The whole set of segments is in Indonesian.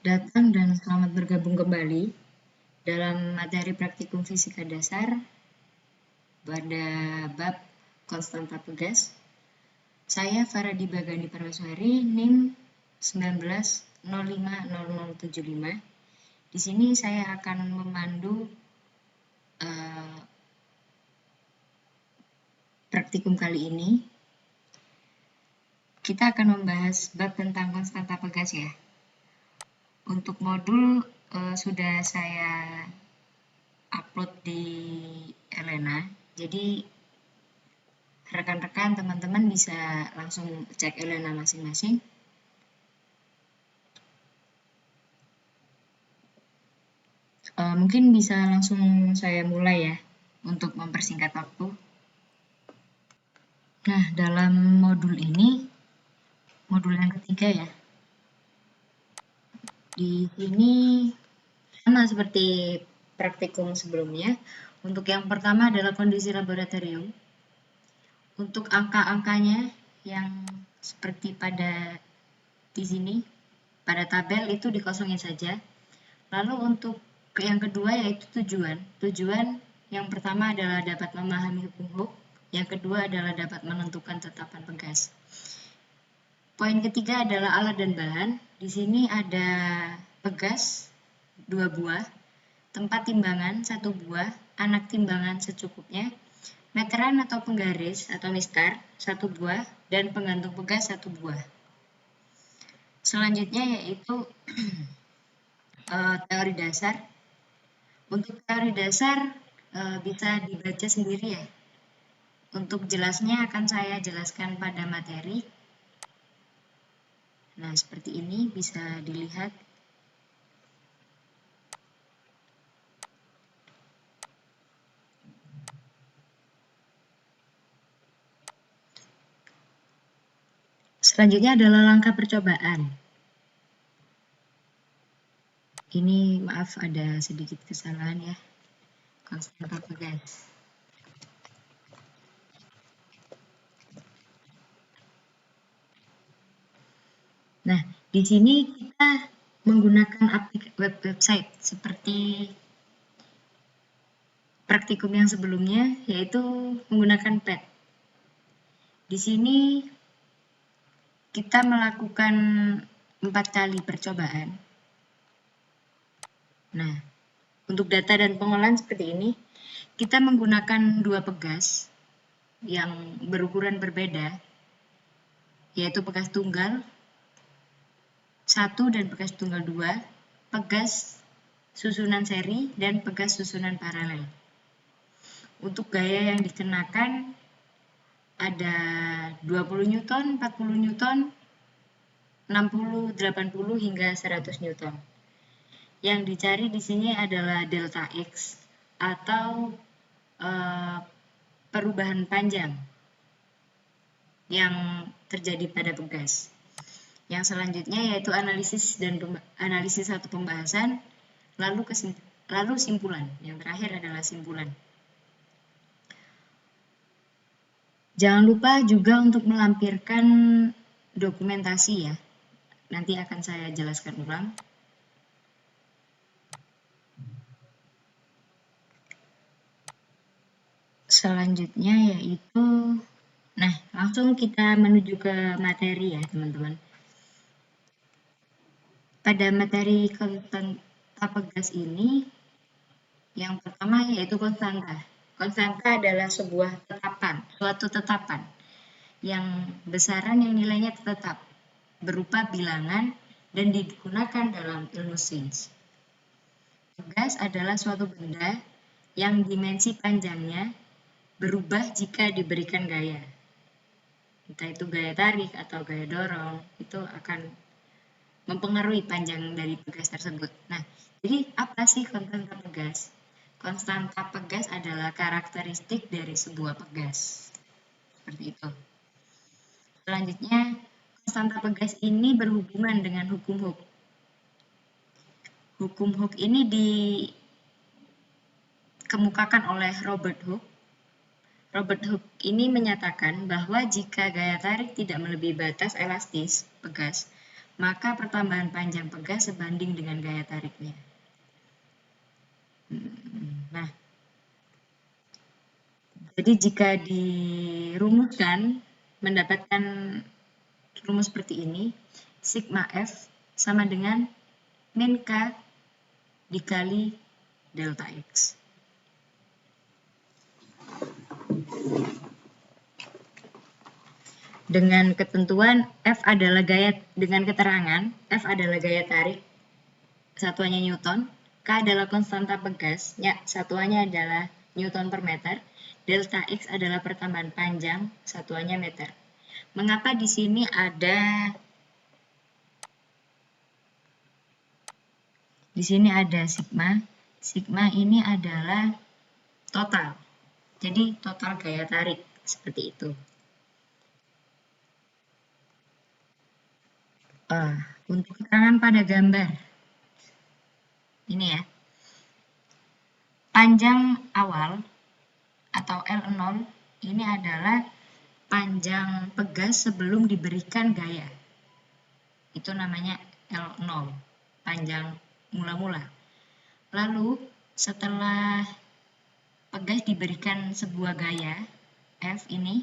datang dan selamat bergabung kembali dalam materi praktikum fisika dasar pada bab konstanta pegas. Saya Faradi Bagani Parwasari, NIM 19050075. Di sini saya akan memandu praktikum kali ini. Kita akan membahas bab tentang konstanta pegas ya. Untuk modul sudah saya upload di Elena, jadi rekan-rekan teman-teman bisa langsung cek Elena masing-masing. Mungkin bisa langsung saya mulai ya untuk mempersingkat waktu. Nah, dalam modul ini, modul yang ketiga ya, di sini sama seperti praktikum sebelumnya. Untuk yang pertama adalah kondisi laboratorium. Untuk angka-angkanya yang seperti pada di sini, pada tabel itu dikosongin saja. Lalu untuk yang kedua yaitu tujuan. Tujuan yang pertama adalah dapat memahami hukum Hooke, yang kedua adalah dapat menentukan tetapan pegas. Poin ketiga adalah alat dan bahan. Di sini ada pegas 2 buah, tempat timbangan 1 buah, anak timbangan secukupnya, meteran atau penggaris atau miskar 1 buah, dan penggantung pegas 1 buah. Selanjutnya yaitu teori dasar. Untuk teori dasar bisa dibaca sendiri ya. Untuk jelasnya akan saya jelaskan pada materi. Nah, seperti ini bisa dilihat. Selanjutnya adalah langkah percobaan. Ini maaf ada sedikit kesalahan ya. Konstanta pegas. Nah, di sini kita menggunakan website seperti praktikum yang sebelumnya, yaitu menggunakan PET. Di sini kita melakukan 4 kali percobaan. Nah, untuk data dan pengolahan seperti ini, kita menggunakan 2 pegas yang berukuran berbeda, yaitu pegas tunggal 1 dan pegas tunggal 2, pegas susunan seri, dan pegas susunan paralel. Untuk gaya yang dikenakan ada 20 Newton, 40 Newton, 60, 80 hingga 100 Newton. Yang dicari di sini adalah delta X atau perubahan panjang yang terjadi pada pegas. Yang selanjutnya yaitu analisis satu pembahasan, lalu simpulan. Yang terakhir adalah simpulan. Jangan lupa juga untuk melampirkan dokumentasi ya. Nanti akan saya jelaskan ulang. Selanjutnya yaitu, nah langsung kita menuju ke materi ya teman-teman. Pada materi konstanta pegas ini, yang pertama yaitu konstanta. Konstanta adalah sebuah suatu tetapan yang besaran yang nilainya tetap, berupa bilangan dan digunakan dalam ilmu sains. Pegas adalah suatu benda yang dimensi panjangnya berubah jika diberikan gaya. Entah itu gaya tarik atau gaya dorong, itu akan mempengaruhi panjang dari pegas tersebut. Nah, jadi apa sih konstanta pegas? Konstanta pegas adalah karakteristik dari sebuah pegas. Seperti itu. Selanjutnya, konstanta pegas ini berhubungan dengan hukum Hooke. Hukum Hooke ini dikemukakan oleh Robert Hooke. Robert Hooke ini menyatakan bahwa jika gaya tarik tidak melebihi batas elastis pegas, maka pertambahan panjang pegas sebanding dengan gaya tariknya. Nah, jadi jika dirumuskan mendapatkan rumus seperti ini, sigma F sama dengan min K dikali delta X. Dengan ketentuan F adalah gaya, dengan keterangan F adalah gaya tarik, satuannya Newton, K adalah konstanta pegas, ya, satuannya adalah Newton per meter, delta X adalah pertambahan panjang, satuannya meter. Mengapa di sini ada sigma? Sigma ini adalah total. Jadi total gaya tarik seperti itu. Untuk keterangan pada gambar ini ya, panjang awal atau L0 ini adalah panjang pegas sebelum diberikan gaya. Itu namanya L0, panjang mula-mula. Lalu setelah pegas diberikan sebuah gaya F ini,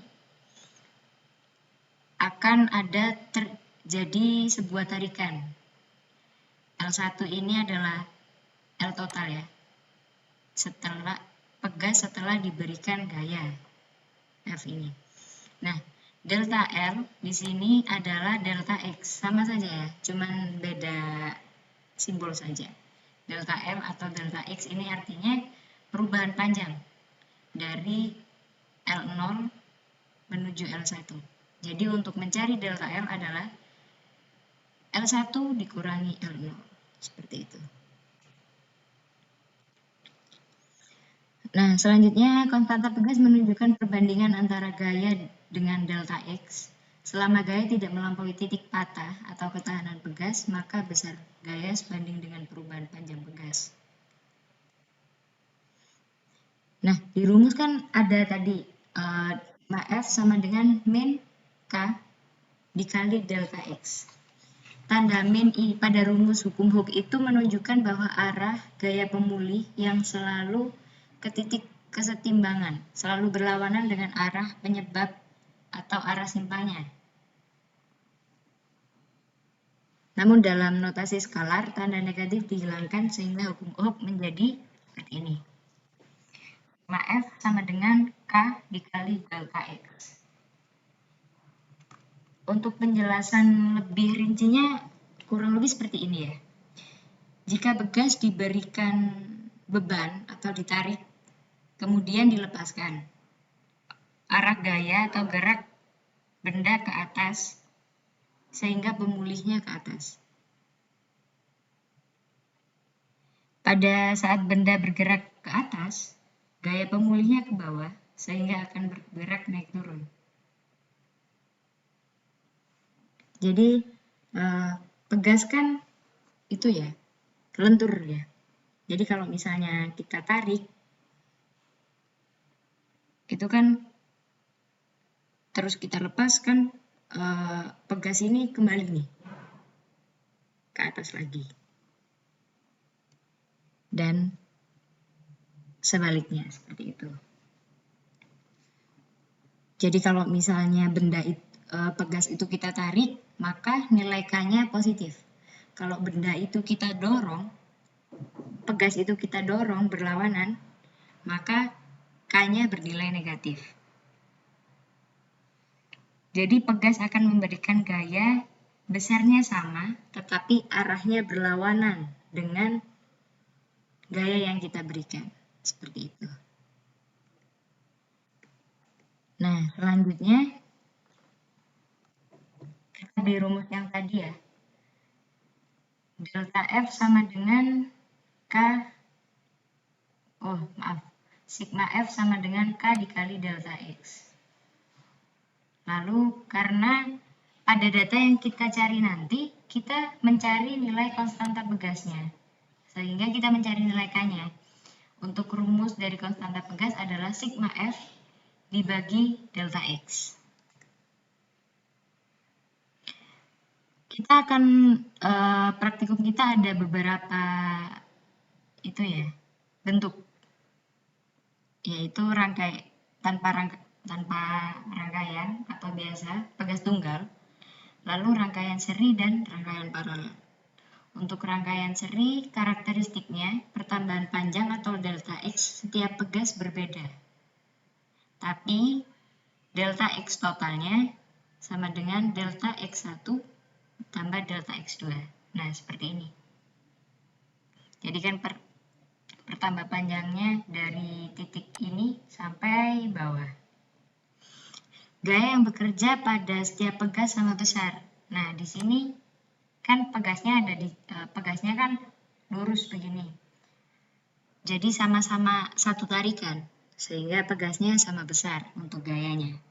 akan ada terjadi sebuah tarikan. L1 ini adalah L total ya. Setelah pegas setelah diberikan gaya F ini. Nah, delta L di sini adalah delta X. Sama saja ya, cuman beda simbol saja. Delta L atau delta X ini artinya perubahan panjang dari L0 menuju L1. Jadi untuk mencari delta L adalah L1 dikurangi L0. Seperti itu. Nah, selanjutnya konstanta pegas menunjukkan perbandingan antara gaya dengan delta X. Selama gaya tidak melampaui titik patah atau ketahanan pegas, maka besar gaya sebanding dengan perubahan panjang pegas. Nah, dirumuskan ada tadi F sama dengan min K dikali delta X. Tanda min I pada rumus hukum Hooke itu menunjukkan bahwa arah gaya pemulih yang selalu ke titik kesetimbangan, selalu berlawanan dengan arah penyebab atau arah simpangnya. Namun dalam notasi skalar, tanda negatif dihilangkan sehingga hukum Hooke menjadi seperti ini. F sama dengan K dikali delta X. Untuk penjelasan lebih rincinya kurang lebih seperti ini ya. Jika pegas diberikan beban atau ditarik, kemudian dilepaskan, arah gaya atau gerak benda ke atas sehingga pemulihnya ke atas. Pada saat benda bergerak ke atas, gaya pemulihnya ke bawah sehingga akan bergerak naik turun. Jadi pegas kan itu ya, lentur ya. Jadi kalau misalnya kita tarik, itu kan terus kita lepaskan, pegas ini kembali nih ke atas lagi. Dan sebaliknya seperti itu. Jadi kalau misalnya benda pegas itu kita tarik, maka nilai K-nya positif. Kalau benda itu kita dorong, pegas itu kita dorong berlawanan, maka K-nya bernilai negatif. Jadi pegas akan memberikan gaya besarnya sama, tetapi arahnya berlawanan dengan gaya yang kita berikan. Seperti itu. Nah, selanjutnya kita di rumus yang tadi ya. Delta F sama dengan sigma F sama dengan K dikali delta X. Lalu karena pada data yang kita cari nanti, kita mencari nilai konstanta pegasnya. Sehingga kita mencari nilai K-nya. Untuk rumus dari konstanta pegas adalah sigma F dibagi delta X. Kita akan praktikum kita ada beberapa itu ya bentuk, yaitu tanpa rangkaian atau biasa pegas tunggal, lalu rangkaian seri dan rangkaian paralel. Untuk rangkaian seri, karakteristiknya pertambahan panjang atau delta X setiap pegas berbeda. Tapi delta X totalnya sama dengan delta X1 tambah delta X2. Nah, seperti ini. Jadi kan pertambah panjangnya dari titik ini sampai bawah. Gaya yang bekerja pada setiap pegas sama besar. Nah, di sini kan pegasnya pegasnya kan lurus begini. Jadi sama-sama satu tarikan, sehingga pegasnya sama besar untuk gayanya.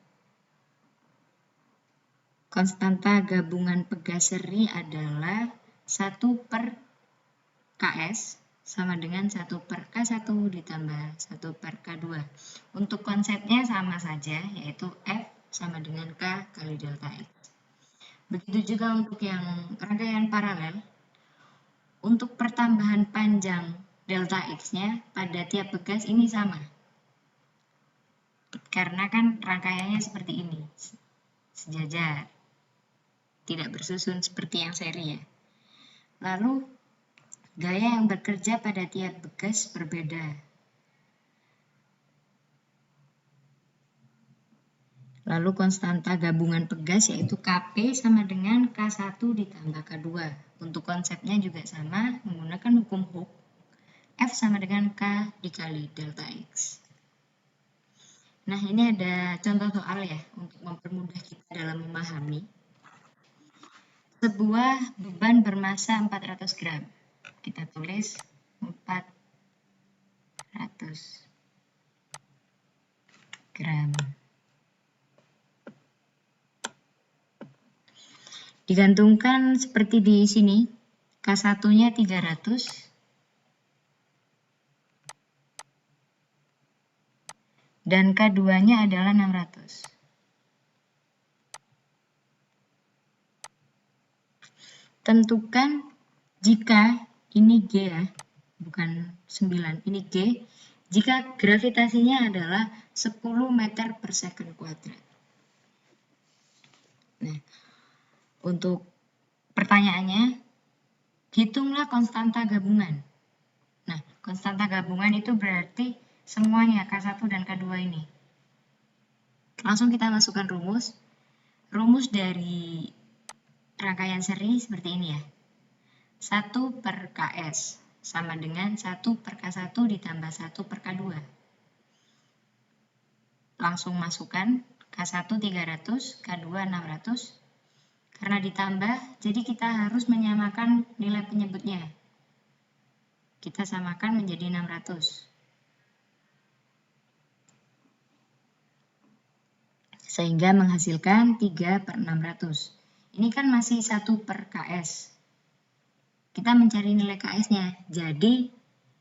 Konstanta gabungan pegas seri adalah 1/Ks sama dengan 1/K1 ditambah 1/K2. Untuk konsepnya sama saja, yaitu F sama dengan K kali delta X. Begitu juga untuk yang rangkaian paralel. Untuk pertambahan panjang delta X-nya pada tiap pegas ini sama. Karena kan rangkaiannya seperti ini, sejajar. Tidak bersusun seperti yang seri ya. Lalu, gaya yang bekerja pada tiap pegas berbeda. Lalu konstanta gabungan pegas yaitu Kp sama dengan K1 ditambah K2. Untuk konsepnya juga sama, menggunakan hukum Hooke. F sama dengan K dikali delta X. Nah, ini ada contoh soal ya, untuk mempermudah kita dalam memahami. Sebuah beban bermasa 400 gram. Kita tulis 400 gram. Digantungkan seperti di sini, K1-nya 300, dan K2-nya adalah 600. Tentukan jika ini G ya, bukan 9, ini G, jika gravitasinya adalah 10 meter per second kuadrat. Nah, untuk pertanyaannya, hitunglah konstanta gabungan. Nah, konstanta gabungan itu berarti semuanya K1 dan K2 ini. Langsung kita masukkan rumus. Rumus dari rangkaian seri seperti ini ya. 1/Ks sama dengan 1/K1 ditambah 1/K2. Langsung masukkan K1 300, K2 600. Karena ditambah, jadi kita harus menyamakan nilai penyebutnya. Kita samakan menjadi 600. Sehingga menghasilkan 3/600. Ini kan masih 1/Ks. Kita mencari nilai Ks-nya. Jadi,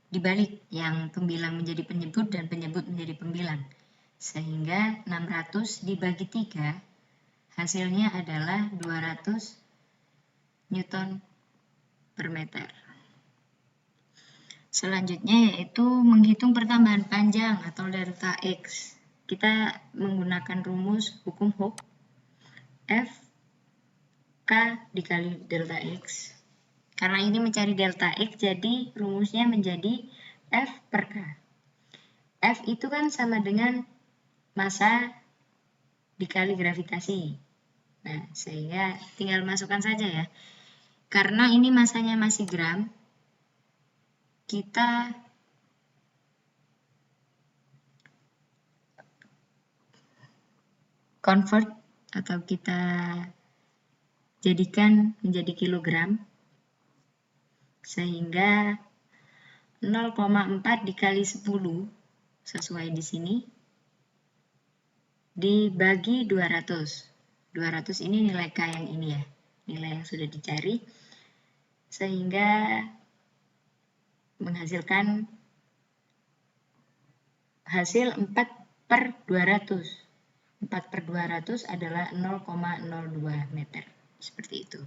dibalik yang pembilang menjadi penyebut dan penyebut menjadi pembilang. Sehingga 600 dibagi 3, hasilnya adalah 200 Newton per meter. Selanjutnya yaitu menghitung pertambahan panjang atau delta X. Kita menggunakan rumus hukum Hooke. F K dikali delta X. Karena ini mencari delta X, jadi rumusnya menjadi F per K. F itu kan sama dengan massa dikali gravitasi. Nah, sehingga tinggal masukkan saja ya. Karena ini masanya masih gram, kita convert atau kita jadikan menjadi kilogram. Sehingga 0,4 dikali 10 sesuai di sini dibagi 200. 200 ini nilai K yang ini ya, nilai yang sudah dicari, sehingga menghasilkan hasil 4/200. 4/200 adalah 0,02 meter, seperti itu.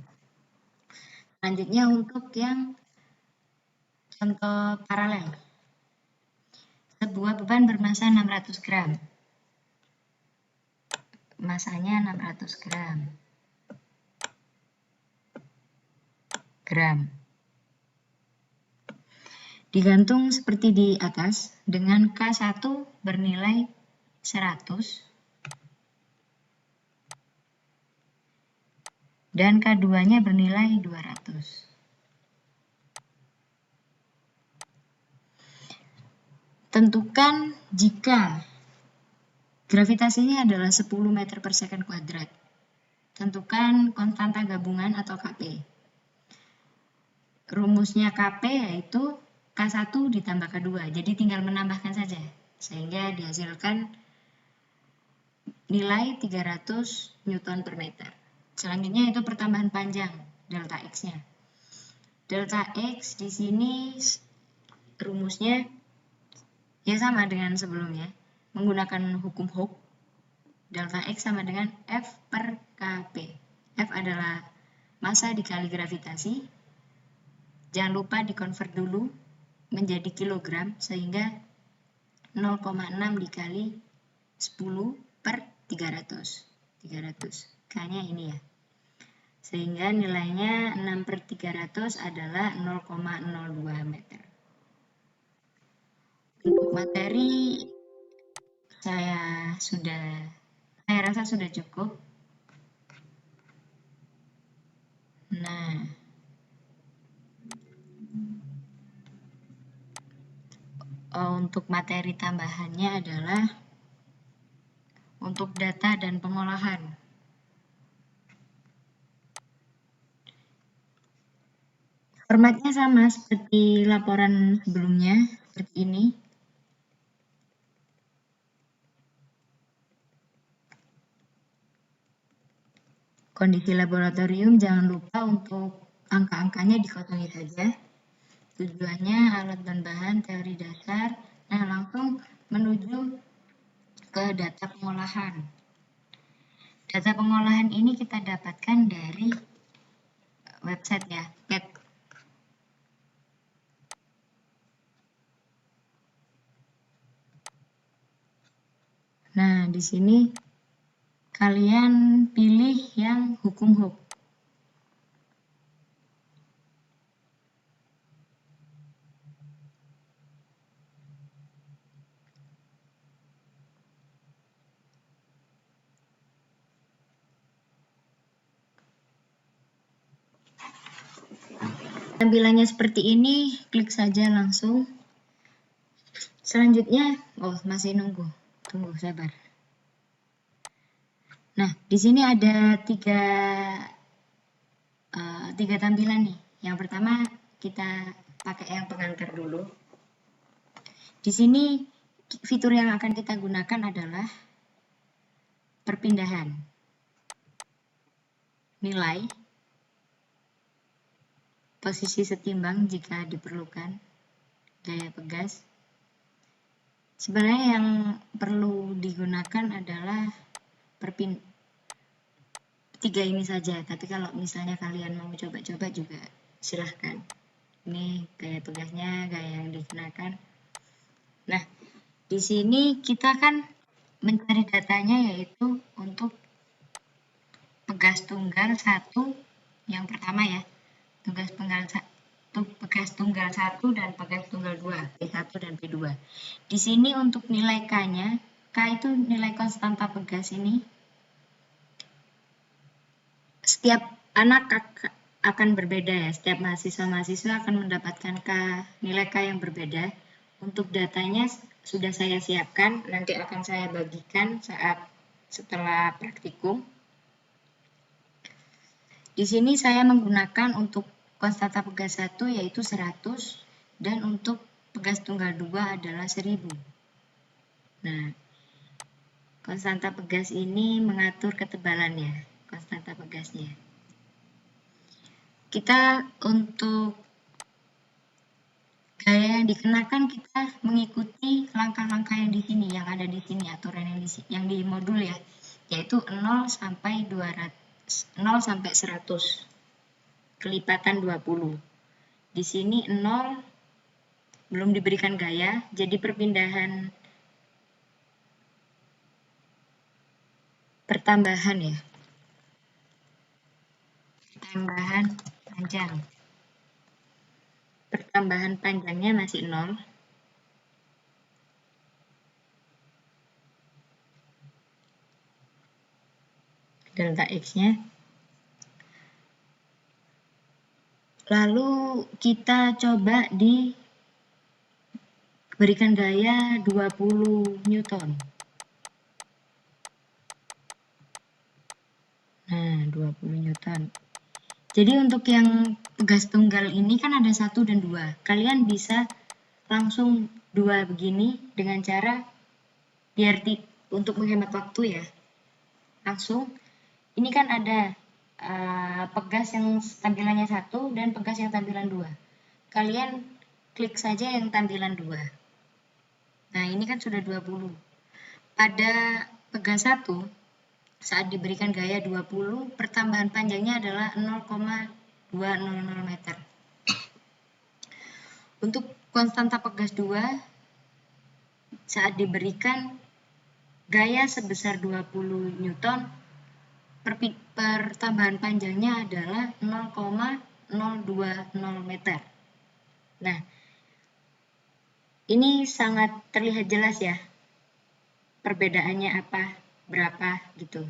Selanjutnya untuk yang contoh paralel. Sebuah beban bermasa 600 gram. Masanya 600 gram. Digantung seperti di atas dengan K1 bernilai 100 dan K2-nya bernilai 200. Tentukan jika gravitasinya adalah 10 meter per second kuadrat. Tentukan konstanta gabungan atau Kp. Rumusnya Kp yaitu K1 ditambah K2, jadi tinggal menambahkan saja, sehingga dihasilkan nilai 300 Newton per meter. Selanjutnya itu pertambahan panjang, delta X-nya. Delta X di sini rumusnya ya sama dengan sebelumnya, menggunakan hukum Hooke. Delta X sama dengan F per Kp. F adalah massa dikali gravitasi. Jangan lupa dikonvert dulu menjadi kilogram, sehingga 0,6 dikali 10 per 300. K-nya ini ya. Sehingga nilainya 6 per 300 adalah 0,02 meter. Untuk materi saya rasa sudah cukup. Nah, untuk materi tambahannya adalah untuk data dan pengolahan. Formatnya sama seperti laporan sebelumnya, seperti ini. Kondisi laboratorium, jangan lupa untuk angka-angkanya dikosongi saja. Tujuannya alat dan bahan teori dasar. Nah, langsung menuju ke data pengolahan. Data pengolahan ini kita dapatkan dari website ya, PET. Nah, di sini kalian pilih yang hukum Hooke. Tampilannya seperti ini, klik saja langsung. Selanjutnya, masih nunggu, tunggu sabar. Nah, di sini ada tiga tampilan nih. Yang pertama kita pakai yang pengantar dulu. Di sini fitur yang akan kita gunakan adalah perpindahan nilai, posisi setimbang jika diperlukan, gaya pegas. Sebenarnya yang perlu digunakan adalah tiga ini saja, tapi kalau misalnya kalian mau coba-coba juga silahkan. Ini gaya pegasnya, gaya yang digunakan. Nah, di sini kita kan mencari datanya yaitu untuk pegas tunggal 1 yang pertama ya, pegas tunggal 1 dan pegas tunggal 2, P1 dan P2. Di sini untuk nilai K-nya, K itu nilai konstanta pegas ini. Setiap anak akan berbeda ya, setiap mahasiswa akan mendapatkan nilai K yang berbeda. Untuk datanya sudah saya siapkan, nanti akan saya bagikan setelah praktikum. Di sini saya menggunakan untuk konstanta pegas 1 yaitu 100 dan untuk pegas tunggal 2 adalah 1000. Nah, konstanta pegas ini mengatur ketebalannya, konstanta pegasnya. Kita untuk gaya yang dikenakan kita mengikuti langkah-langkah yang di sini, yang ada di sini, aturan yang di modul ya, yaitu 0 sampai 100. kelipatan 20. Di sini 0 belum diberikan gaya, jadi pertambahan ya. Tambahan panjang. Pertambahan panjangnya masih 0. Delta X-nya. Lalu kita coba berikan gaya 20 Newton. Nah, 20 Newton. Jadi untuk yang pegas tunggal ini kan ada 1 dan 2. Kalian bisa langsung 2 begini dengan cara untuk menghemat waktu ya. Langsung, ini kan ada pegas yang tampilannya 1 dan pegas yang tampilan 2. Kalian klik saja yang tampilan 2. Nah, ini kan sudah 20. Pada pegas 1, saat diberikan gaya 20, pertambahan panjangnya adalah 0,200 meter. Untuk konstanta pegas 2, saat diberikan gaya sebesar 20 Newton, pertambahan panjangnya adalah 0,020 meter. Nah, ini sangat terlihat jelas ya, perbedaannya berapa gitu.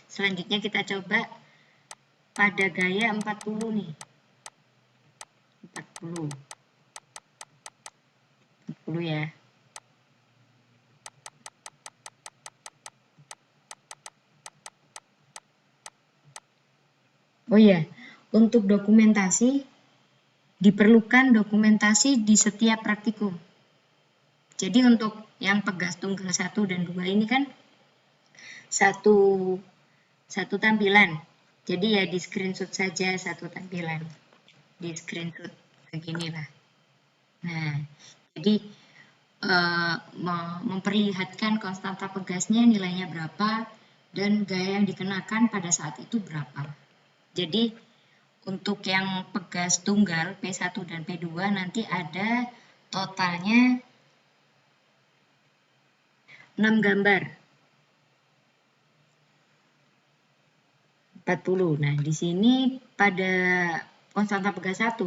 Selanjutnya kita coba pada gaya 40 nih. 40 ya. Oh iya, untuk dokumentasi, diperlukan dokumentasi di setiap praktikum. Jadi untuk yang pegas tunggal 1 dan 2 ini kan satu tampilan. Jadi ya di screenshot saja satu tampilan. Di screenshot beginilah. Nah, jadi memperlihatkan konstanta pegasnya nilainya berapa dan gaya yang dikenakan pada saat itu berapa. Jadi untuk yang pegas tunggal P1 dan P2 nanti ada totalnya 6 gambar. 40. Nah, di sini pada konstanta pegas 1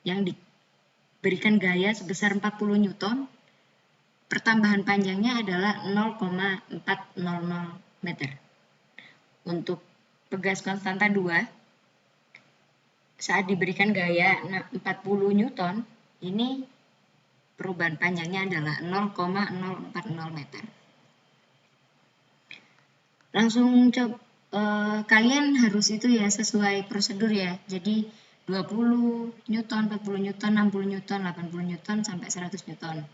yang diberikan gaya sebesar 40 Newton, pertambahan panjangnya adalah 0,400 meter. Untuk pegas konstanta 2, saat diberikan gaya 40 Newton, ini perubahan panjangnya adalah 0,040 meter. Langsung kalian harus itu ya sesuai prosedur ya. Jadi 20 Newton, 40 Newton, 60 Newton, 80 Newton sampai 100 Newton.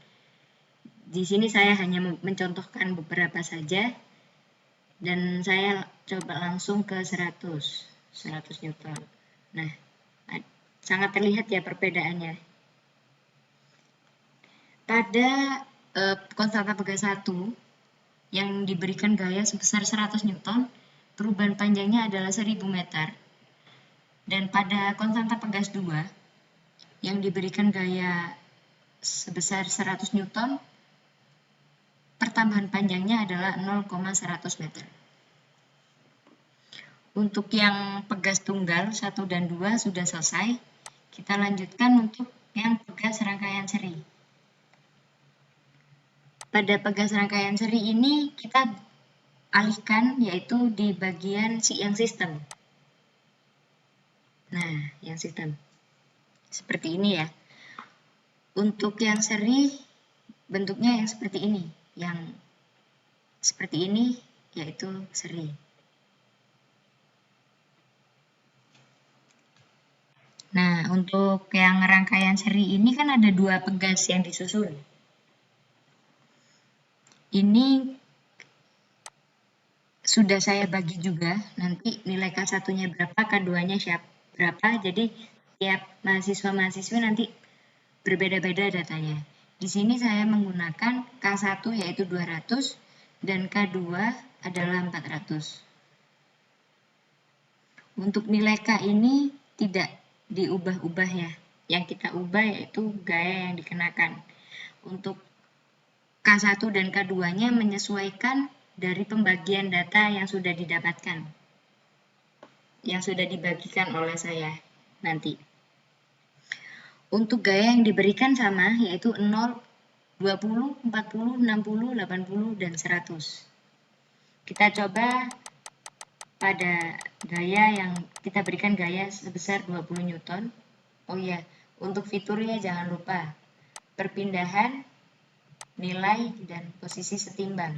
Di sini saya hanya mencontohkan beberapa saja dan saya coba langsung ke 100 Newton. Nah, sangat terlihat ya perbedaannya. Pada konstanta pegas 1 yang diberikan gaya sebesar 100 Newton, perubahan panjangnya adalah 1000 meter. Dan pada konstanta pegas 2 yang diberikan gaya sebesar 100 Newton, pertambahan panjangnya adalah 0,100 meter. Untuk yang pegas tunggal 1 dan 2 sudah selesai. Kita lanjutkan untuk yang pegas rangkaian seri. Pada pegas rangkaian seri ini kita alihkan yaitu di bagian yang sistem. Nah, yang sistem. Seperti ini ya. Untuk yang seri bentuknya yang seperti ini. Yang seperti ini yaitu seri. Nah, untuk yang rangkaian seri ini kan ada 2 pegas yang disusun. Ini sudah saya bagi juga, nanti nilai K1-nya berapa, K2-nya berapa, jadi tiap mahasiswa-mahasiswi nanti berbeda-beda datanya. Di sini saya menggunakan K1 yaitu 200 dan K2 adalah 400. Untuk nilai K ini tidak diubah-ubah ya. Yang kita ubah yaitu gaya yang dikenakan. Untuk K1 dan K2-nya menyesuaikan dari pembagian data yang sudah didapatkan, yang sudah dibagikan oleh saya nanti. Untuk gaya yang diberikan sama, yaitu 0, 20, 40, 60, 80, dan 100. Kita coba pada gaya yang kita berikan gaya sebesar 20 Newton. Oh iya, untuk fiturnya jangan lupa perpindahan, nilai, dan posisi setimbang.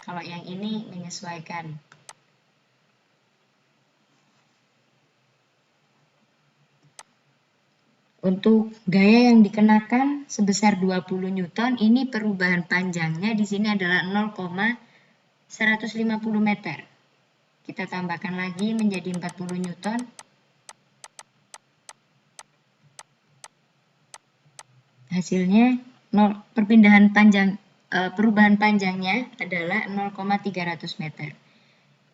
Kalau yang ini menyesuaikan. Untuk gaya yang dikenakan sebesar 20 Newton, ini perubahan panjangnya di sini adalah 0,150 meter. Kita tambahkan lagi menjadi 40 Newton. Hasilnya perubahan panjangnya adalah 0,300 meter.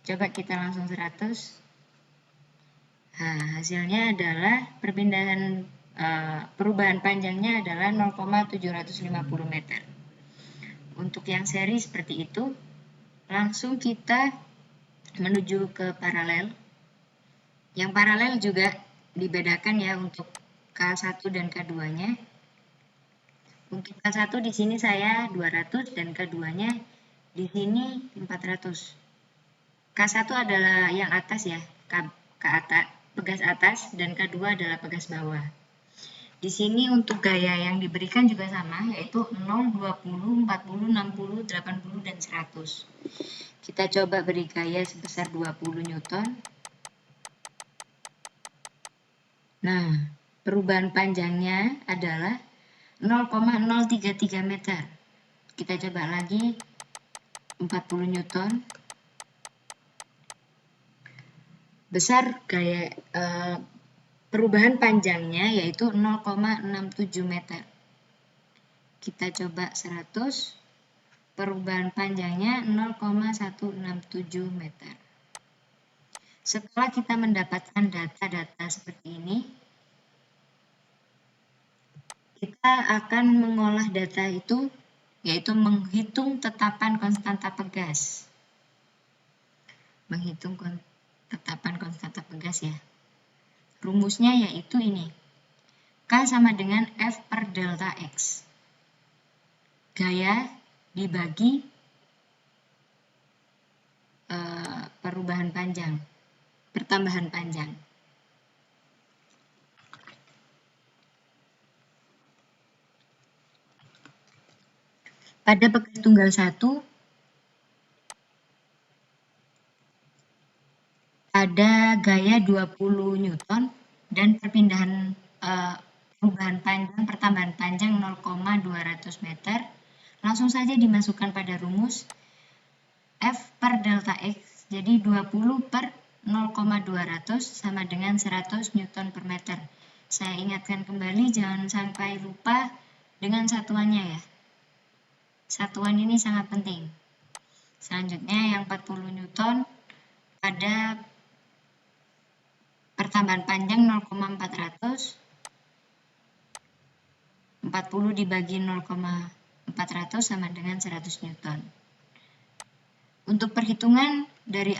Coba kita langsung 100. Nah, hasilnya adalah perubahan panjangnya adalah 0,750 meter. Untuk yang seri seperti itu, langsung kita menuju ke paralel. Yang paralel juga dibedakan ya untuk K1 dan K2-nya. Untuk K1 di sini saya 200 dan K2-nya di sini 400. K1 adalah yang atas ya, pegas atas, dan K2 adalah pegas bawah. Di sini untuk gaya yang diberikan juga sama, yaitu 0, 20, 40, 60, 80, dan 100. Kita coba beri gaya sebesar 20 Newton. Nah, perubahan panjangnya adalah 0,033 meter. Kita coba lagi 40 Newton. Besar gaya perubahan panjangnya yaitu 0,67 meter. Kita coba 100. Perubahan panjangnya 0,167 meter. Setelah kita mendapatkan data-data seperti ini, kita akan mengolah data itu, yaitu menghitung tetapan konstanta pegas. Menghitung tetapan konstanta pegas ya. Rumusnya yaitu ini. K sama dengan F per delta X. Gaya dibagi pertambahan panjang. Pada pegas tunggal 1, ada gaya 20 Newton dan pertambahan panjang 0,200 meter. Langsung saja dimasukkan pada rumus F per delta X, jadi 20 per 0,200 sama dengan 100 Newton per meter. Saya ingatkan kembali, jangan sampai lupa dengan satuannya ya. Satuan ini sangat penting. Selanjutnya yang 40 Newton pada pertambahan panjang 0,400. 40 dibagi 0,400 sama dengan 100 Newton. Untuk perhitungan dari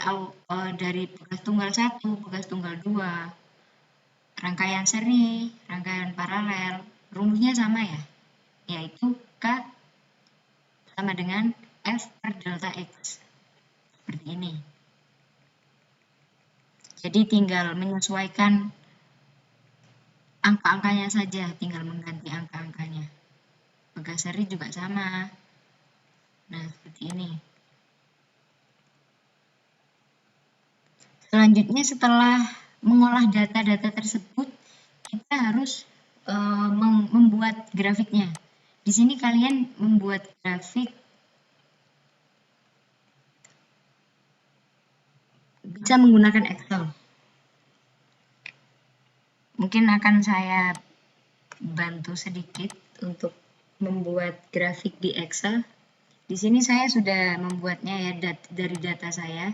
pegas tunggal 1, pegas tunggal 2, rangkaian seri, rangkaian paralel, rumusnya sama ya, yaitu K sama dengan F per delta X. Seperti ini. Jadi tinggal menyesuaikan angka-angkanya saja, tinggal mengganti angka-angkanya. Pegas seri juga sama. Nah, seperti ini. Selanjutnya setelah mengolah data-data tersebut, kita harus membuat grafiknya. Di sini kalian membuat grafik bisa menggunakan Excel. Mungkin akan saya bantu sedikit untuk membuat grafik di Excel. Di sini saya sudah membuatnya ya dari data saya.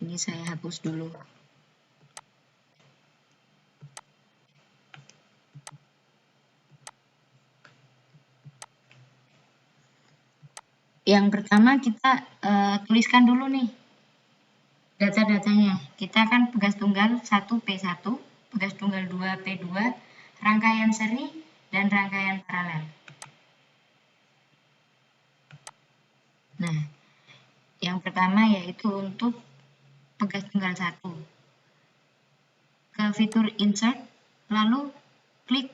Ini saya hapus dulu. Yang pertama kita tuliskan dulu nih data-datanya. Kita kan pegas tunggal 1 P1, pegas tunggal 2 P2, rangkaian seri, dan rangkaian paralel. Nah, yang pertama yaitu untuk pegas tunggal 1. Ke fitur insert, lalu klik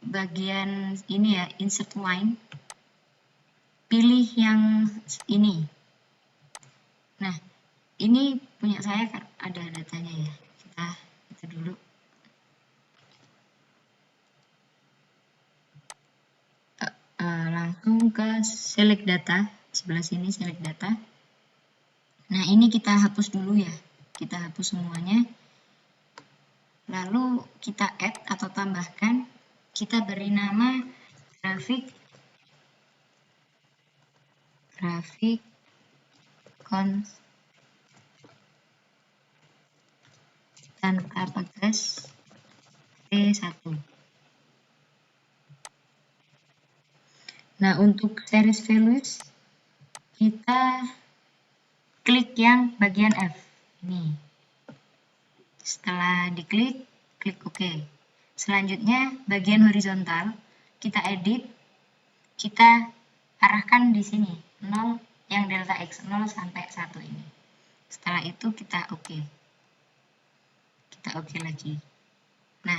bagian ini ya, insert line. Pilih yang ini. Nah, ini punya saya ada datanya ya. Kita dulu. Langsung ke select data. Sebelah sini select data. Nah, ini kita hapus dulu ya. Kita hapus semuanya. Lalu kita add atau tambahkan. Kita beri nama grafik tanpa pegas P1. Nah, untuk series values kita klik yang bagian F ini. Setelah diklik, klik OK. Selanjutnya bagian horizontal kita edit, kita arahkan di sini 0 yang delta X 0 sampai 1 ini. Setelah itu kita OK. Kita OK lagi. Nah,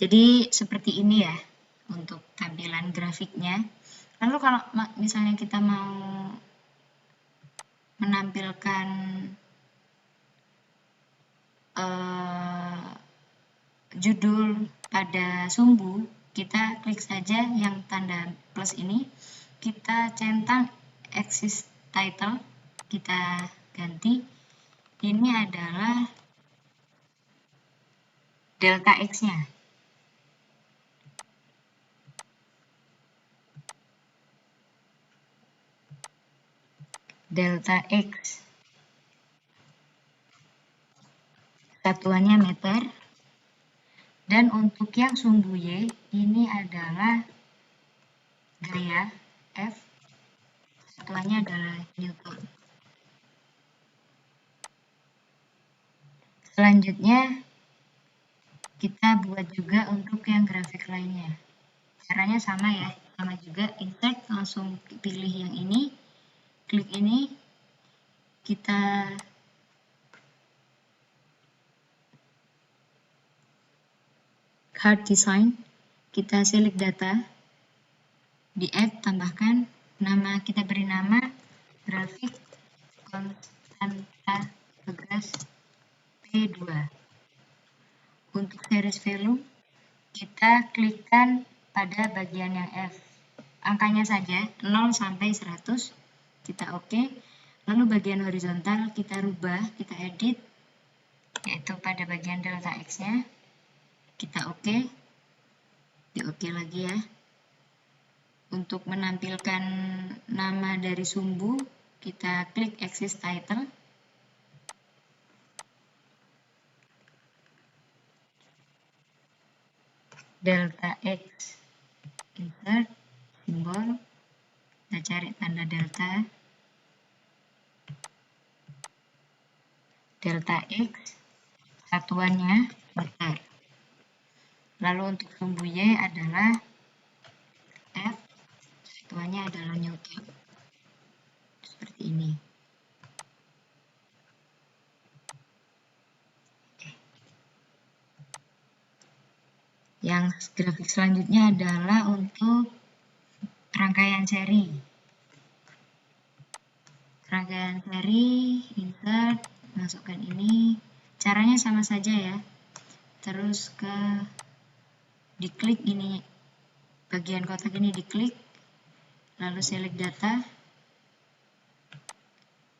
jadi seperti ini ya untuk tampilan grafiknya. Lalu kalau misalnya kita mau menampilkan judul pada sumbu, kita klik saja yang tanda plus ini, kita centang axis title, kita ganti, ini adalah delta X-nya. Delta X. Satuannya meter. Dan untuk yang sumbu Y, ini adalah gaya F. Satuannya adalah Newton. Selanjutnya, kita buat juga untuk yang grafik lainnya. Caranya sama ya, sama juga, insert, langsung pilih yang ini, klik ini, kita hard design, kita select data, di add, tambahkan, nama, kita beri nama grafik konstanta pegas P2. Untuk series value, kita klikkan pada bagian yang F. Angkanya saja, 0 sampai 100, kita OK. Lalu bagian horizontal kita rubah, kita edit, yaitu pada bagian delta X-nya. Kita OK, di OK lagi ya. Untuk menampilkan nama dari sumbu, kita klik axis title. Delta X, insert, simbol, kita cari tanda delta. Delta X, satuannya meter. Lalu untuk sumbu Y adalah F, satuannya adalah Newton. Seperti ini. Yang grafik selanjutnya adalah untuk rangkaian seri. Rangkaian seri, insert, masukkan ini. Caranya sama saja ya. Terus diklik ini, bagian kotak ini diklik, lalu select data,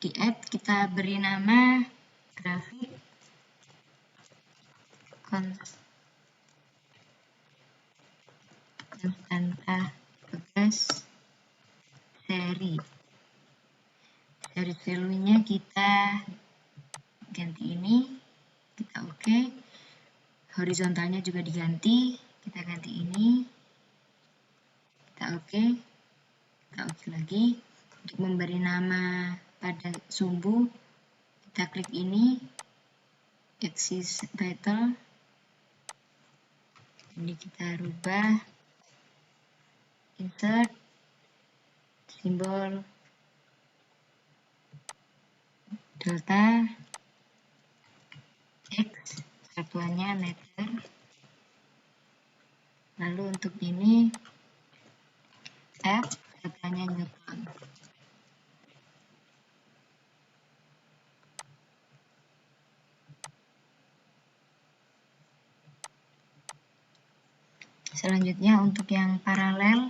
di add, kita beri nama grafik konstanta pegas seri. Dari value-nya kita ganti ini, kita oke. Horizontalnya juga diganti, kita ganti ini, kita oke. Kita oke lagi. Untuk memberi nama pada sumbu, kita klik ini, axis title. Ini kita rubah, insert, simbol delta X, satuannya meter. Lalu untuk ini F, satuannya Newton. Selanjutnya untuk yang paralel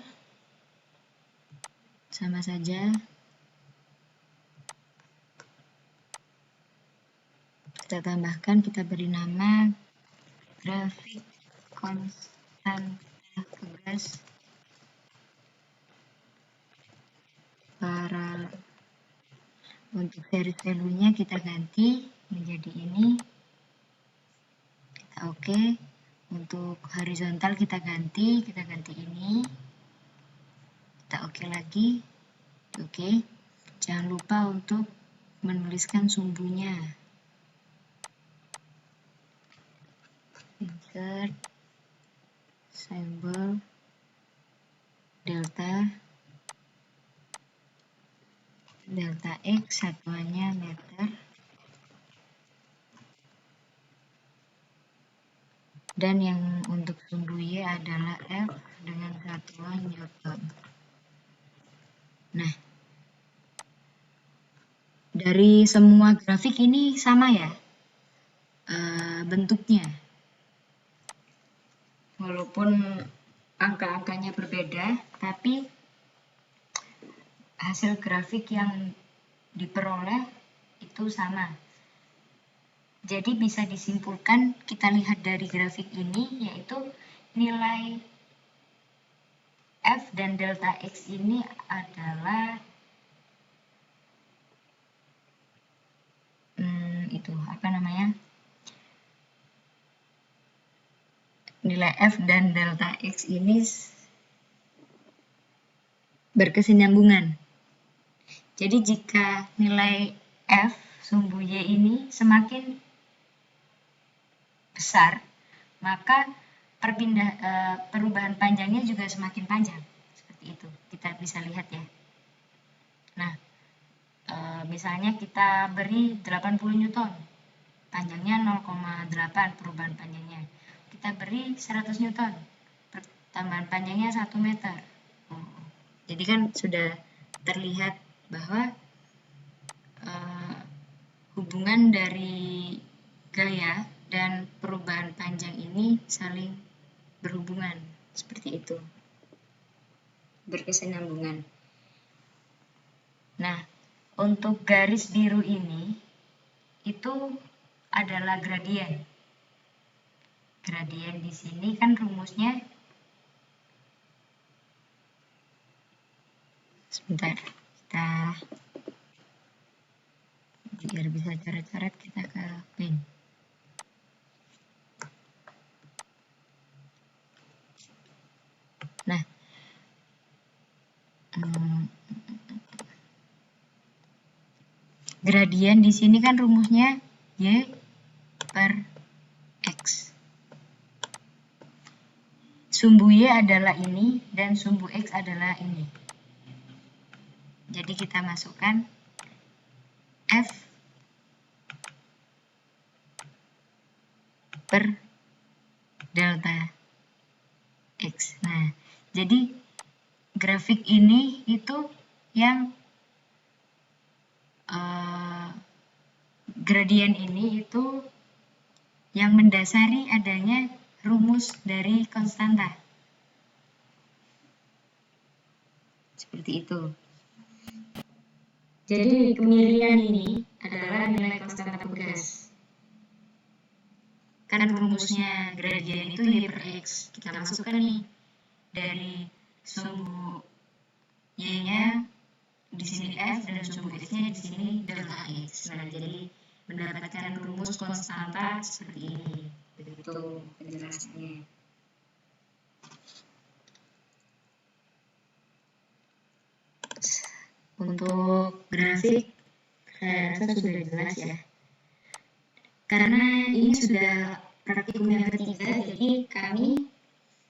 sama saja. Kita tambahkan, kita beri nama grafik konstanta pegas paralel. Untuk series value-nya kita ganti menjadi ini. Kita oke. Untuk horizontal kita ganti ini. Kita oke lagi. Oke. Jangan lupa untuk menuliskan sumbunya. Insert simbol delta X, satuannya meter. Dan yang untuk sumbu Y adalah F dengan satuan Newton. Nah, dari semua grafik ini sama ya bentuknya. Walaupun angka-angkanya berbeda, tapi hasil grafik yang diperoleh itu sama. Jadi bisa disimpulkan, kita lihat dari grafik ini, yaitu nilai F dan delta X ini adalah nilai F dan delta X ini berkesinambungan. Jadi jika nilai F sumbu Y ini semakin besar, maka perubahan panjangnya juga semakin panjang. Seperti itu, kita bisa lihat ya. Nah, misalnya kita beri 80 Newton, panjangnya 0,8 perubahan panjangnya. Kita beri 100 Newton, tambahan panjangnya 1 meter. Jadi kan sudah terlihat bahwa hubungan dari gaya dan perubahan panjang ini saling berhubungan, seperti itu, berkesinambungan. Nah, untuk garis biru ini itu adalah gradien. Gradien di sini kan rumusnya, sebentar, kita biar bisa coret-coret, kita ke pen. Nah, gradien di sini kan rumusnya Y per X. Sumbu Y adalah ini dan sumbu X adalah ini. Jadi kita masukkan F per delta X. Nah, jadi grafik ini itu yang gradien ini itu yang mendasari adanya rumus dari konstanta. Seperti itu. Jadi kemirian ini adalah nilai konstanta pegas. Kan rumusnya gradien itu Y per X. Kita masukkan nih dari sumbu Y-nya di sini F dan sumbu X-nya di sini delta X. Nah, jadi mendapatkan rumus konstanta seperti ini. Begitu penjelasannya. Untuk grafik, saya rasa sudah jelas ya. Karena ini sudah praktikum yang ketiga, jadi kami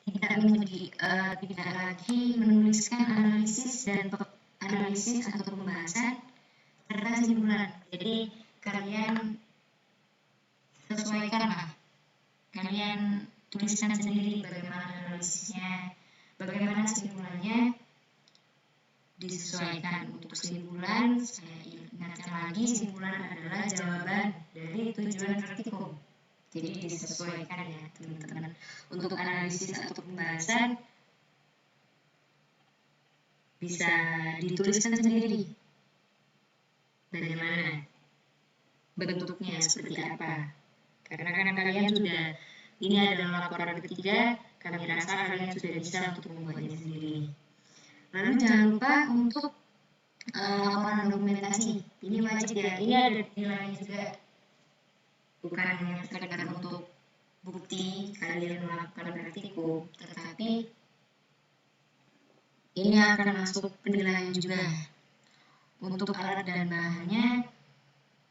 tidak lagi menuliskan analisis atau pembahasan serta simpulan. Jadi kalian sesuaikanlah, kalian tuliskan sendiri bagaimana analisisnya, bagaimana simpulannya, disesuaikan. Untuk simpulan, saya ingatkan lagi, simpulan adalah jawaban dari tujuan praktikum. Jadi disesuaikan ya teman-teman. Untuk analisis atau pembahasan bisa dituliskan sendiri bagaimana bentuknya, seperti apa. Karena kalian sudah, ini adalah laporan ketiga, kami rasa kalian sudah bisa untuk membuatnya sendiri. Lalu jangan lupa untuk laporan dokumentasi, ini wajib ya, ini ada nilainya juga, bukan hanya sekedar untuk bukti kalian melakukan praktikum, tetapi ini akan masuk penilaian juga. Untuk alat dan bahannya,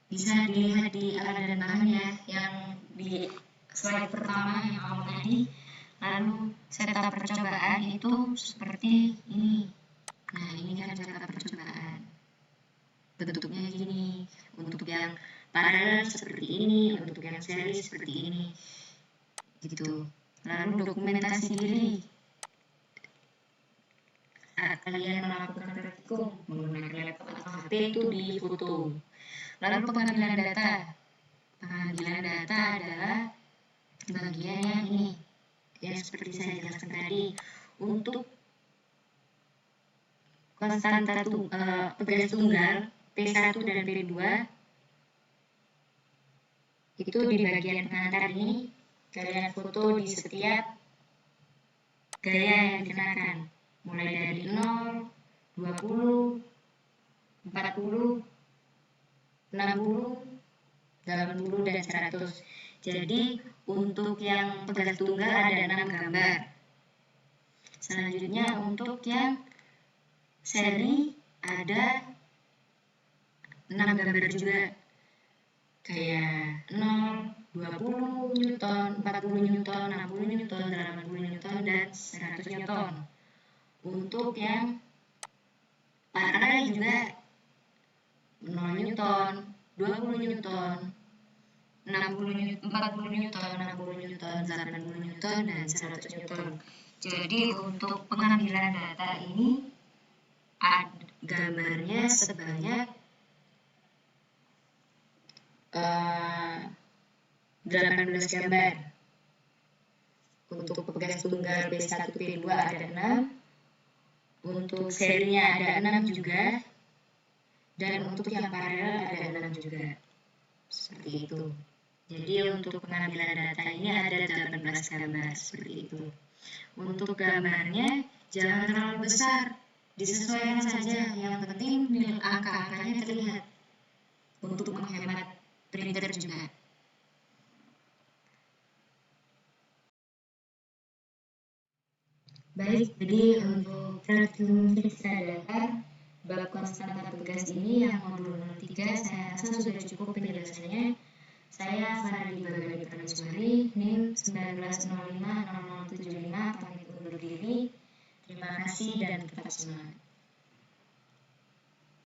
bisa dilihat di alat dan bahannya yang di slide pertama yang awal tadi. Lalu setup percobaan itu seperti ini. Nah, ini kan setup percobaan, bentuknya gini. Untuk yang paralel seperti ini, untuk yang seri seperti ini gitu. Lalu dokumentasi diri saat kalian melakukan praktikum menggunakan laptop atau HP itu di foto. Lalu pengambilan data adalah bagian yang ini, yang seperti saya jelaskan tadi. Untuk konstanta pegas tunggal P1 dan P2 itu di bagian pengantar ini, kalian foto di setiap gaya yang dikenakan, mulai dari 0, 20, 40, 60, 80, dan 100. Jadi untuk yang pegas tunggal ada 6 gambar. Selanjutnya untuk yang seri ada 6 gambar juga, kayak 0, 20 Newton, 40 Newton, 60 Newton, 80 Newton, dan 100 Newton. Untuk yang paralel juga 0 Newton, 20 Newton, 40 Newton, 60 Newton, 80 Newton, dan 100 Newton. Jadi untuk pengambilan data ini gambarnya sebanyak 18 gambar. Untuk pegas tunggal P1 P2 ada 6, untuk serinya ada 6 juga, dan untuk yang paralel ada 6 juga, seperti itu. Jadi untuk pengambilan data ini ada 18 gambar, seperti itu. Untuk gambarnya jangan terlalu besar, disesuaikan saja, yang penting angka-angkanya terlihat untuk menghemat printer juga. Baik, jadi untuk praktikum fisika dasar bab konstanta pegas ini yang modul 03 saya rasa sudah cukup penjelasannya. Saya Faradi Bagari Prameswari, NIM 19050075, pamit undur diri. Terima kasih dan tetap semangat.